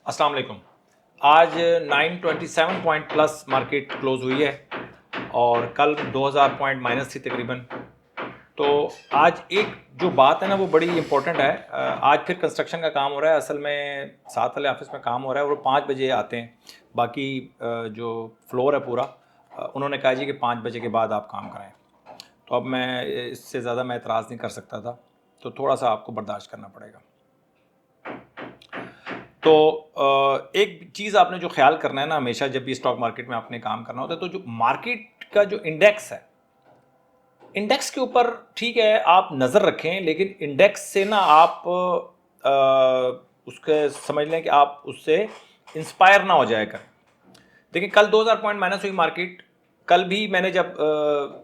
अस्सलाम वालेकुम। आज 927 पॉइंट प्लस मार्केट क्लोज हुई है और कल 2000 पॉइंट माइनस थी तकरीबन। तो आज एक जो बात है ना वो बड़ी इंपॉर्टेंट है। आज फिर कंस्ट्रक्शन का काम हो रहा है। असल में साथ वाले ऑफिस में काम हो रहा है और वो 5 बजे आते हैं। बाकी जो फ्लोर है पूरा, उन्होंने कहा जी कि 5 बजे के बाद आप काम कराएं। तो अब मैं इससे ज़्यादा मैं एतराज़ नहीं कर सकता था, तो थोड़ा सा आपको बर्दाश्त करना पड़ेगा। तो एक चीज़ आपने जो ख्याल करना है ना, हमेशा जब भी स्टॉक मार्केट में आपने काम करना होता है, तो जो मार्केट का जो इंडेक्स है, इंडेक्स के ऊपर ठीक है आप नज़र रखें, लेकिन इंडेक्स से ना आप उसके समझ लें कि आप उससे इंस्पायर ना हो जाए करें। देखिए कल 2000 पॉइंट माइनस हुई मार्केट। कल भी मैंने जब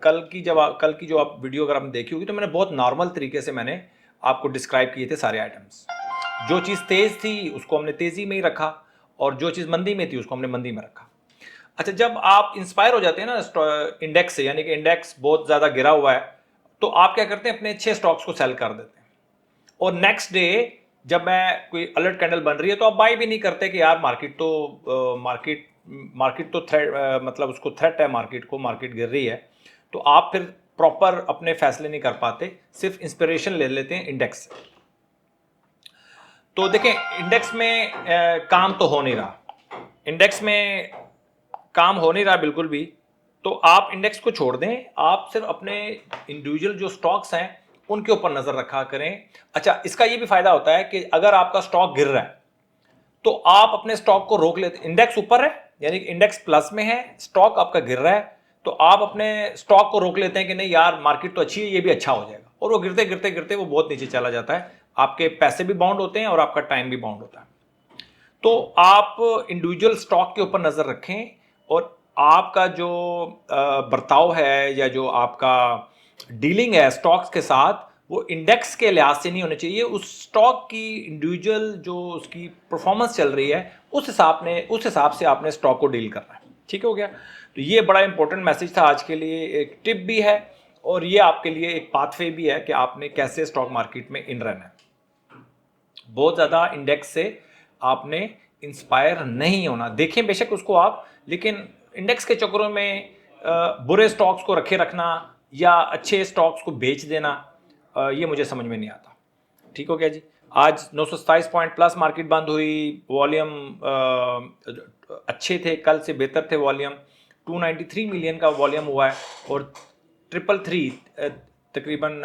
कल की जो आप वीडियो अगर आपने देखी होगी, तो मैंने बहुत नॉर्मल तरीके से मैंने आपको डिस्क्राइब किए थे सारे आइटम्स। जो चीज़ तेज़ थी उसको हमने तेज़ी में ही रखा और जो चीज़ मंदी में थी उसको हमने मंदी में रखा। अच्छा, जब आप इंस्पायर हो जाते हैं ना इंडेक्स से, यानी कि इंडेक्स बहुत ज़्यादा गिरा हुआ है, तो आप क्या करते हैं, अपने 6 स्टॉक्स को सेल कर देते हैं और नेक्स्ट डे जब मैं कोई अलर्ट कैंडल बन रही है तो आप बाय भी नहीं करते कि यार मार्केट तो थ्रेट, मतलब उसको थ्रेट है मार्केट को, मार्केट गिर रही है। तो आप फिर प्रॉपर अपने फैसले नहीं कर पाते, सिर्फ इंस्पिरेशन ले लेते हैं इंडेक्स से। तो देखें इंडेक्स में काम तो हो नहीं रहा, इंडेक्स में काम हो नहीं रहा बिल्कुल भी। तो आप इंडेक्स को छोड़ दें, आप सिर्फ अपने इंडिविजुअल जो स्टॉक्स हैं उनके ऊपर नजर रखा करें। अच्छा, इसका ये भी फायदा होता है कि अगर आपका स्टॉक गिर रहा है तो आप अपने स्टॉक को रोक लेते। इंडेक्स ऊपर है यानी कि इंडेक्स प्लस में है, स्टॉक आपका गिर रहा है, तो आप अपने स्टॉक को रोक लेते हैं कि नहीं यार मार्केट तो अच्छी है, ये भी अच्छा हो जाएगा, और वो गिरते गिरते गिरते वो बहुत नीचे चला जाता है। आपके पैसे भी बाउंड होते हैं और आपका टाइम भी बाउंड होता है। तो आप इंडिविजुअल स्टॉक के ऊपर नज़र रखें और आपका जो बर्ताव है या जो आपका डीलिंग है स्टॉक्स के साथ, वो इंडेक्स के लिहाज से नहीं होने चाहिए। उस स्टॉक की इंडिविजुअल जो उसकी परफॉर्मेंस चल रही है उस हिसाब से आपने स्टॉक को डील करना है। ठीक हो गया? तो ये बड़ा इंपॉर्टेंट मैसेज था आज के लिए, एक टिप भी है और ये आपके लिए एक पाथवे भी है कि आपने कैसे स्टॉक मार्केट में इन रहना है। बहुत ज़्यादा इंडेक्स से आपने इंस्पायर नहीं होना। देखें बेशक उसको आप, लेकिन इंडेक्स के चक्करों में बुरे स्टॉक्स को रखे रखना या अच्छे स्टॉक्स को बेच देना, ये मुझे समझ में नहीं आता। ठीक हो गया जी? आज 927 पॉइंट प्लस मार्केट बंद हुई। वॉल्यूम अच्छे थे, कल से बेहतर थे वॉल्यूम। 293 मिलियन का वॉल्यूम हुआ है और 333 तकरीबन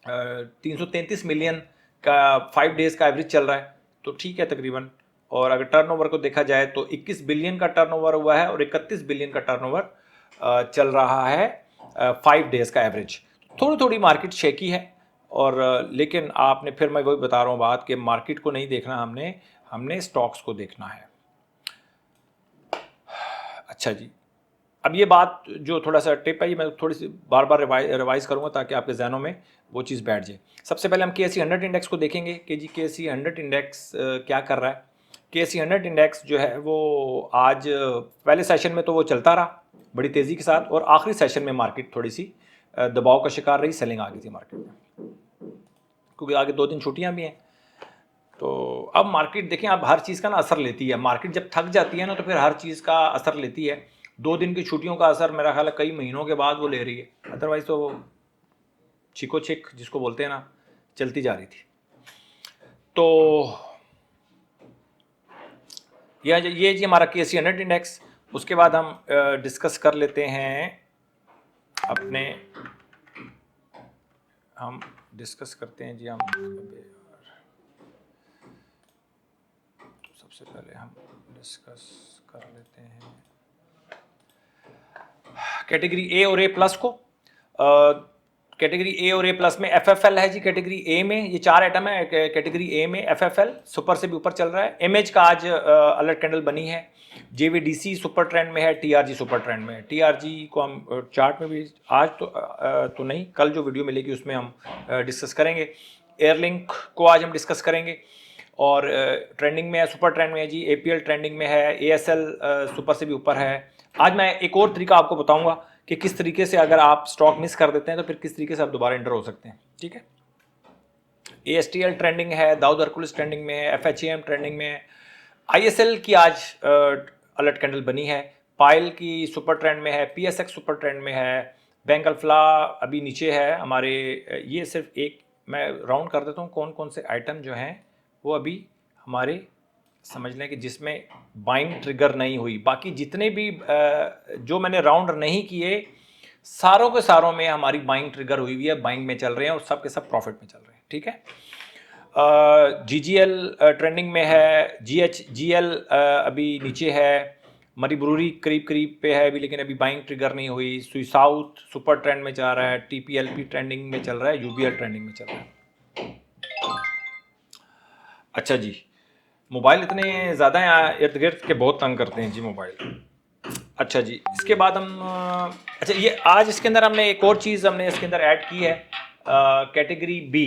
333 मिलियन का 5 डेज का एवरेज चल रहा है, तो ठीक है तकरीबन। और अगर टर्नओवर को देखा जाए तो 21 बिलियन का टर्नओवर हुआ है और 31 बिलियन का टर्नओवर चल रहा है 5 डेज का एवरेज। थोड़ी थोड़ी मार्केट शेकी है और लेकिन आपने, फिर मैं वही बता रहा हूँ बात, कि मार्केट को नहीं देखना, हमने स्टॉक्स को देखना है। अच्छा जी, अब ये बात जो थोड़ा सा टिप है, ये मैं थोड़ी सी बार बार रिवाइज करूँगा ताकि आपके जहनों में वो चीज़ बैठ जाए। सबसे पहले हम KSE 100 इंडेक्स को देखेंगे कि जी KSE 100 इंडेक्स क्या कर रहा है। KSE 100 इंडेक्स जो है वो आज पहले सेशन में तो वो चलता रहा बड़ी तेज़ी के साथ, और आखिरी सेशन में मार्केट थोड़ी सी दबाव का शिकार रही, सेलिंग आ गई थी मार्केट में, क्योंकि आगे 2 दिन छुट्टियाँ भी हैं। तो अब मार्केट देखें, अब हर चीज़ का ना असर लेती है मार्केट। जब थक जाती है ना तो फिर हर चीज़ का असर लेती है। 2 दिन की छुट्टियों का असर मेरा ख्याल है कई महीनों के बाद वो ले रही है, अदरवाइज तो छिको छिक जिसको बोलते हैं ना, चलती जा रही थी। तो ये जी हमारा KSE 100 इंडेक्स। उसके बाद हम डिस्कस कर लेते हैं अपने, हम डिस्कस करते हैं जी, हम सबसे पहले हम डिस्कस कर लेते हैं कैटेगरी ए और ए प्लस को। कैटेगरी ए और ए प्लस में FFL है जी। कैटेगरी ए में ये 4 आइटम है। कैटेगरी ए में FFL सुपर से भी ऊपर चल रहा है। MH का आज अलर्ट कैंडल बनी है। JVDC सुपर ट्रेंड में है। TRG सुपर ट्रेंड में है। TRG को हम चार्ट में भी आज तो नहीं, कल जो वीडियो मिलेगी उसमें हम डिस्कस करेंगे। एयरलिंक को आज हम डिस्कस करेंगे और ट्रेंडिंग में है, सुपर ट्रेंड में है जी। APL ट्रेंडिंग में है। ASL सुपर से भी ऊपर है। आज मैं एक और तरीका आपको बताऊंगा कि किस तरीके से अगर आप स्टॉक मिस कर देते हैं तो फिर किस तरीके से आप दोबारा एंटर हो सकते हैं। ठीक है? ASTL ट्रेंडिंग है, दाऊद हरकुलिस ट्रेंडिंग में है, FHEM ट्रेंडिंग में है, ISL की आज अलर्ट कैंडल बनी है, पायल की सुपर ट्रेंड में है, PSX सुपर ट्रेंड में है, बैंक अल्फला अभी नीचे है हमारे। ये सिर्फ एक मैं राउंड कर देता हूँ कौन कौन से आइटम जो हैं वो अभी हमारे समझ लें कि जिसमें बाइंग ट्रिगर नहीं हुई। बाकी जितने भी जो मैंने राउंड नहीं किए सारों के सारों में हमारी बाइंग ट्रिगर हुई हुई है, बाइंग में चल रहे हैं और सब के सब प्रॉफिट में चल रहे हैं। ठीक है। GGL ट्रेंडिंग में है, GHGL अभी नीचे है, मरीब्रूरी करीब करीब पे है अभी, लेकिन अभी बाइंग ट्रिगर नहीं हुई। सुई साउथ सुपर ट्रेंड में जा रहा है, TPLP ट्रेंडिंग में चल रहा है, UBL ट्रेंडिंग में चल रहा है। अच्छा जी, मोबाइल इतने ज़्यादा हैं इर्द गिर्द के बहुत तंग करते हैं जी मोबाइल। अच्छा जी, इसके बाद हम अच्छा ये आज इसके अंदर हमने एक और चीज़ हमने इसके अंदर ऐड की है, कैटेगरी बी।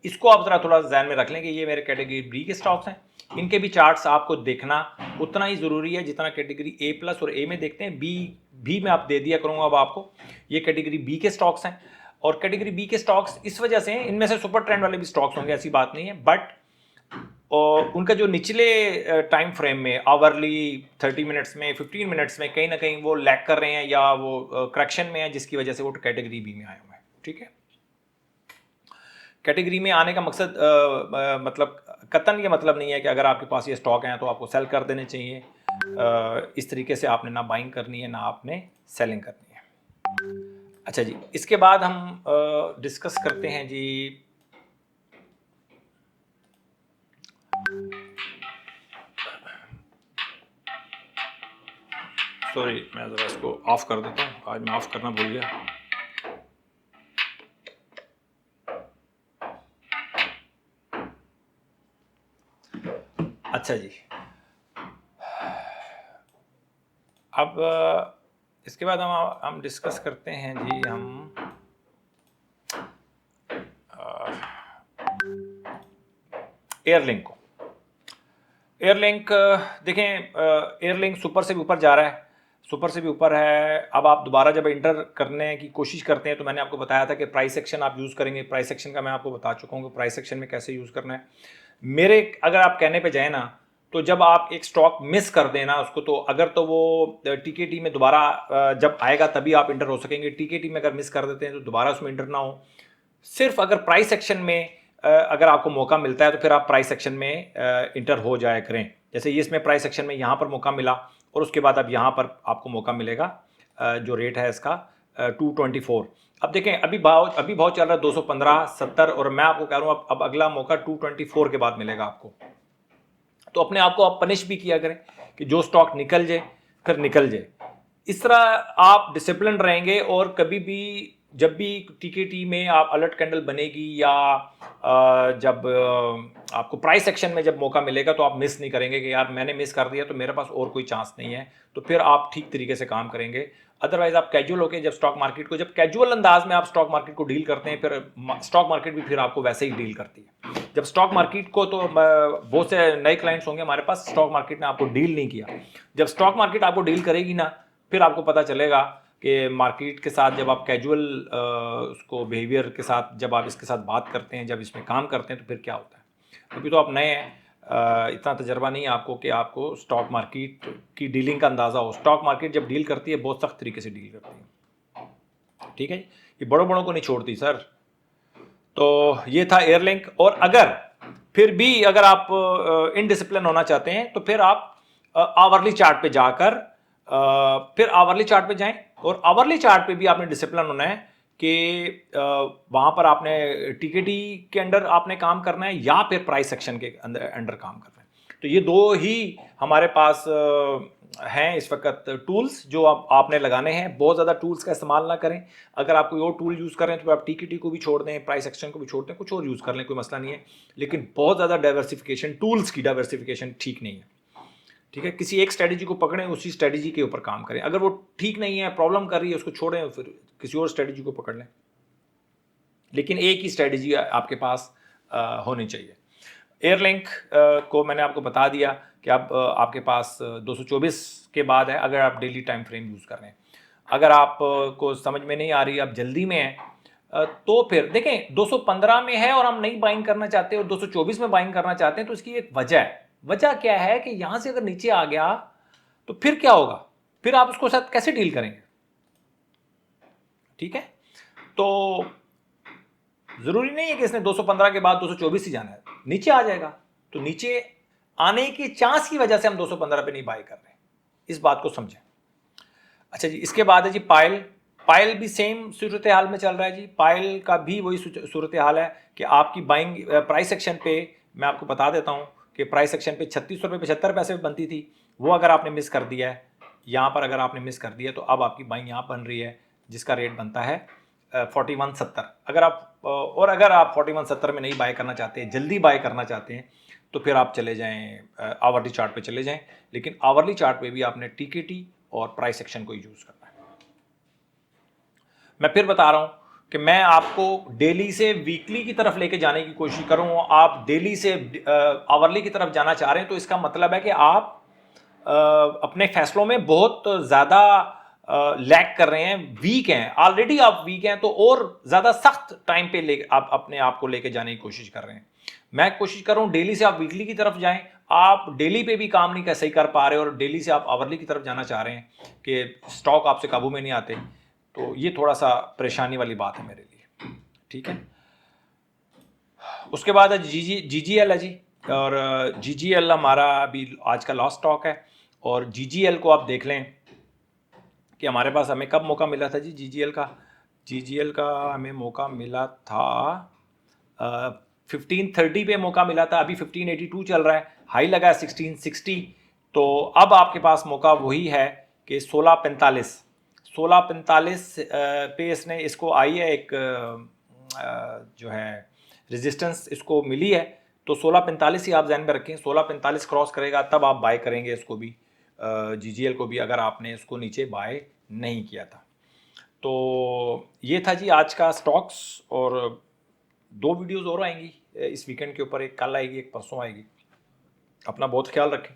इसको आप ज़रा थोड़ा ध्यान में रख लें कि ये मेरे कैटेगरी बी के स्टॉक्स हैं। इनके भी चार्ट्स आपको देखना उतना ही ज़रूरी है जितना कैटेगरी ए प्लस और ए में देखते हैं। बी भी मैं आप दे दिया करूँगा अब आपको। ये कैटेगरी बी के स्टॉक्स हैं और कैटेगरी बी के स्टॉक्स इस वजह से हैं, इनमें से सुपर ट्रेंड वाले भी स्टॉक्स होंगे, ऐसी बात नहीं है, बट और उनका जो निचले टाइम फ्रेम में आवरली 30 मिनट्स में 15 मिनट्स में कहीं ना कहीं वो लैग कर रहे हैं या वो करेक्शन में है, जिसकी वजह से वो कैटेगरी बी में आए हुए हैं। ठीक है। कैटेगरी में आने का मकसद मतलब कतन ये मतलब नहीं है कि अगर आपके पास ये स्टॉक हैं तो आपको सेल कर देने चाहिए। इस तरीके से आपने ना बाइंग करनी है ना आपने सेलिंग करनी है। अच्छा जी, इसके बाद हम डिस्कस करते हैं जी सॉरी मैं ज़रा इसको ऑफ कर देता हूँ, आज मैं ऑफ करना भूल गया। अच्छा जी, अब इसके बाद हम डिस्कस करते हैं जी हम एयरलिंक को। एयरलिंक देखें, एयरलिंक सुपर से भी ऊपर जा रहा है, सुपर से भी ऊपर है। अब आप दोबारा जब इंटर करने की कोशिश करते हैं तो मैंने आपको बताया था कि प्राइस एक्शन आप यूज़ करेंगे। प्राइस एक्शन का मैं आपको बता चुका हूँ कि प्राइस एक्शन में कैसे यूज़ करना है। मेरे अगर आप कहने पे जाए ना तो जब आप एक स्टॉक मिस कर देना उसको, तो अगर तो वो TKT में दोबारा जब आएगा तभी आप इंटर हो सकेंगे। TKT में अगर मिस कर देते हैं तो दोबारा उसमें इंटर ना हो। सिर्फ अगर प्राइस एक्शन में अगर आपको मौका मिलता है तो फिर आप प्राइस एक्शन में इंटर हो जाया करें। जैसे ये इसमें प्राइस एक्शन में यहाँ पर मौका मिला और उसके बाद अब यहाँ पर आपको मौका मिलेगा, जो रेट है इसका 224। अब देखें अभी भाव चल रहा है 215, 70 और मैं आपको कह रहा हूँ अब अगला मौका 224 के बाद मिलेगा आपको। तो अपने आप को आप पनिश भी किया करें कि जो स्टॉक निकल जाए फिर निकल जाए। इस तरह आप डिसिप्लिन रहेंगे और कभी भी जब भी TKT में आप अलर्ट कैंडल बनेगी या जब आपको प्राइस एक्शन में जब मौका मिलेगा तो आप मिस नहीं करेंगे कि यार मैंने मिस कर दिया तो मेरे पास और कोई चांस नहीं है, तो फिर आप ठीक तरीके से काम करेंगे। अदरवाइज आप कैजुअल होकर जब स्टॉक मार्केट को, जब कैजुअल अंदाज में आप स्टॉक मार्केट को डील करते हैं, फिर स्टॉक मार्केट भी फिर आपको वैसे ही डील करती है। जब स्टॉक मार्केट को, तो बहुत से नए क्लाइंट्स होंगे हमारे पास, स्टॉक मार्केट ने आपको डील नहीं किया। जब स्टॉक मार्केट आपको डील करेगी ना फिर आपको पता चलेगा कि मार्केट के साथ जब आप कैजुअल उसको बिहेवियर के साथ जब आप इसके साथ बात करते हैं, जब इसमें काम करते हैं तो फिर क्या होता है। अभी तो आप नए हैं, इतना तजर्बा नहीं है आपको कि आपको स्टॉक मार्केट की डीलिंग का अंदाज़ा हो। स्टॉक मार्केट जब डील करती है बहुत सख्त तरीके से डील करती है। ठीक है जी, ये बड़ों बड़ों को नहीं छोड़ती सर। तो ये था एयरलिंक। और अगर फिर भी अगर आप इनडिसिप्लिन होना चाहते हैं तो फिर आप आवरली चार्ट पे जाकर फिर आवरली चार्ट पे जाएं और आवरली चार्ट पे भी आपने डिसिप्लिन होना है कि वहां पर आपने TKT के अंडर आपने काम करना है या फिर प्राइस सेक्शन के अंडर काम करना है। तो ये दो ही हमारे पास हैं इस वक्त टूल्स जो आपने लगाने हैं। बहुत ज़्यादा टूल्स का इस्तेमाल ना करें। अगर आप कोई और टूल यूज़ करें तो आप TKT को भी छोड़ दें, प्राइस एक्शन को भी छोड़ दें, कुछ और यूज़ कर लें, कोई मसला नहीं है। लेकिन बहुत ज़्यादा डाइवर्सिफिकेशन, टूल्स की डाइवर्सिफिकेशन ठीक नहीं है। ठीक है, किसी एक स्ट्रेटजी को पकड़ें, उसी स्ट्रेटजी के ऊपर काम करें। अगर वो ठीक नहीं है, प्रॉब्लम कर रही है, उसको छोड़ें, फिर किसी और स्ट्रेटजी को पकड़ लें। लेकिन एक ही स्ट्रेटजी आपके पास होनी चाहिए। एयरलिंक को मैंने आपको बता दिया कि अब आपके पास 224 के बाद है अगर आप डेली टाइम फ्रेम यूज़ कर रहे हैं। अगर आप को समझ में नहीं आ रही, आप जल्दी में हैं, तो फिर देखें 215 में है और हम नहीं बाइंग करना चाहते और 224 में बाइंग करना चाहते हैं, तो इसकी एक वजह है। वजह क्या है कि यहां से अगर नीचे आ गया तो फिर क्या होगा, फिर आप उसको साथ कैसे डील करेंगे? ठीक है, तो जरूरी नहीं है कि इसने 215 के बाद 224 ही जाना है, नीचे आ जाएगा तो नीचे आने के चांस की वजह से हम 215 पे नहीं बाय कर रहे, इस बात को समझें। अच्छा जी, इसके बाद है जी पायल। पायल भी सेम सूरत हाल में चल रहा है जी। पायल का भी वही सूरत हाल है कि आपकी बाइंग प्राइस सेक्शन पे, मैं आपको बता देता हूँ कि प्राइस सेक्शन पे 36 रुपये 75 पैसे पे बनती थी, वो अगर आपने मिस कर दिया है यहाँ पर, अगर आपने मिस कर दिया तो अब आपकी बाइंग यहाँ बन रही है जिसका रेट बनता है 41.70। अगर आप और अगर आप 41.70 में नहीं बाय करना चाहते, जल्दी बाय करना चाहते हैं, तो फिर आप चले जाएं आवरली चार्ट पे चले जाएं। लेकिन आवरली चार्ट पे भी आपने टीकेटी और प्राइस सेक्शन को यूज करना है। मैं फिर बता रहा हूं कि मैं आपको डेली से वीकली की तरफ लेके जाने की कोशिश करूं, आप डेली से आवरली की तरफ जाना चाह रहे हैं, तो इसका मतलब है कि आप अपने फैसलों में बहुत ज़्यादा लैग कर रहे हैं, वीक हैं, ऑलरेडी आप वीक हैं, तो और ज़्यादा सख्त टाइम पे ले आप अपने आप को लेके जाने की कोशिश कर रहे हैं। मैं कोशिश कर रहा हूं डेली से आप वीकली की तरफ जाएं। आप डेली पे भी काम नहीं सही कर पा रहे और डेली से आप आवरली की तरफ जाना चाह रहे हैं कि स्टॉक आपसे काबू में नहीं आते, तो ये थोड़ा सा परेशानी वाली बात है मेरे लिए। ठीक है, उसके बाद जीजीएल है जी, और जीजीएल हमारा अभी आज का लास्ट स्टॉक है। और जीजीएल को आप देख लें कि हमारे पास हमें कब मौका मिला था जी जीजीएल का। जीजीएल का हमें मौका मिला था 1530 पे मौका मिला था, अभी 1582 चल रहा है, हाई लगा है 1660। तो अब आपके पास मौका वही है कि 1645 पे इसने इसको आई है एक जो है रेजिस्टेंस इसको मिली है, तो 1645 ही आप ध्यान में रखें। 1645 क्रॉस करेगा तब आप बाय करेंगे इसको भी, जीजीएल को भी, अगर आपने इसको नीचे बाय नहीं किया था। तो ये था जी आज का स्टॉक्स, और 2 वीडियोस और आएंगी इस वीकेंड के ऊपर, एक कल आएगी एक परसों आएगी। अपना बहुत ख्याल रखें,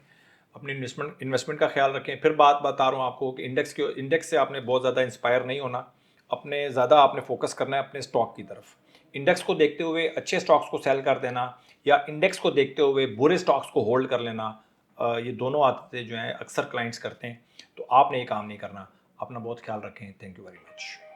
अपनी इन्वेस्टमेंट का ख्याल रखें। फिर बात बता रहा हूँ आपको कि इंडेक्स से आपने बहुत ज़्यादा इंस्पायर नहीं होना, अपने ज़्यादा आपने फोकस करना है अपने स्टॉक की तरफ। इंडेक्स को देखते हुए अच्छे स्टॉक्स को सेल कर देना, या इंडेक्स को देखते हुए बुरे स्टॉक्स को होल्ड कर लेना, ये दोनों आदतें जो हैं अक्सर क्लाइंट्स करते हैं, तो आपने ये काम नहीं करना। अपना बहुत ख्याल रखें। Thank you very much.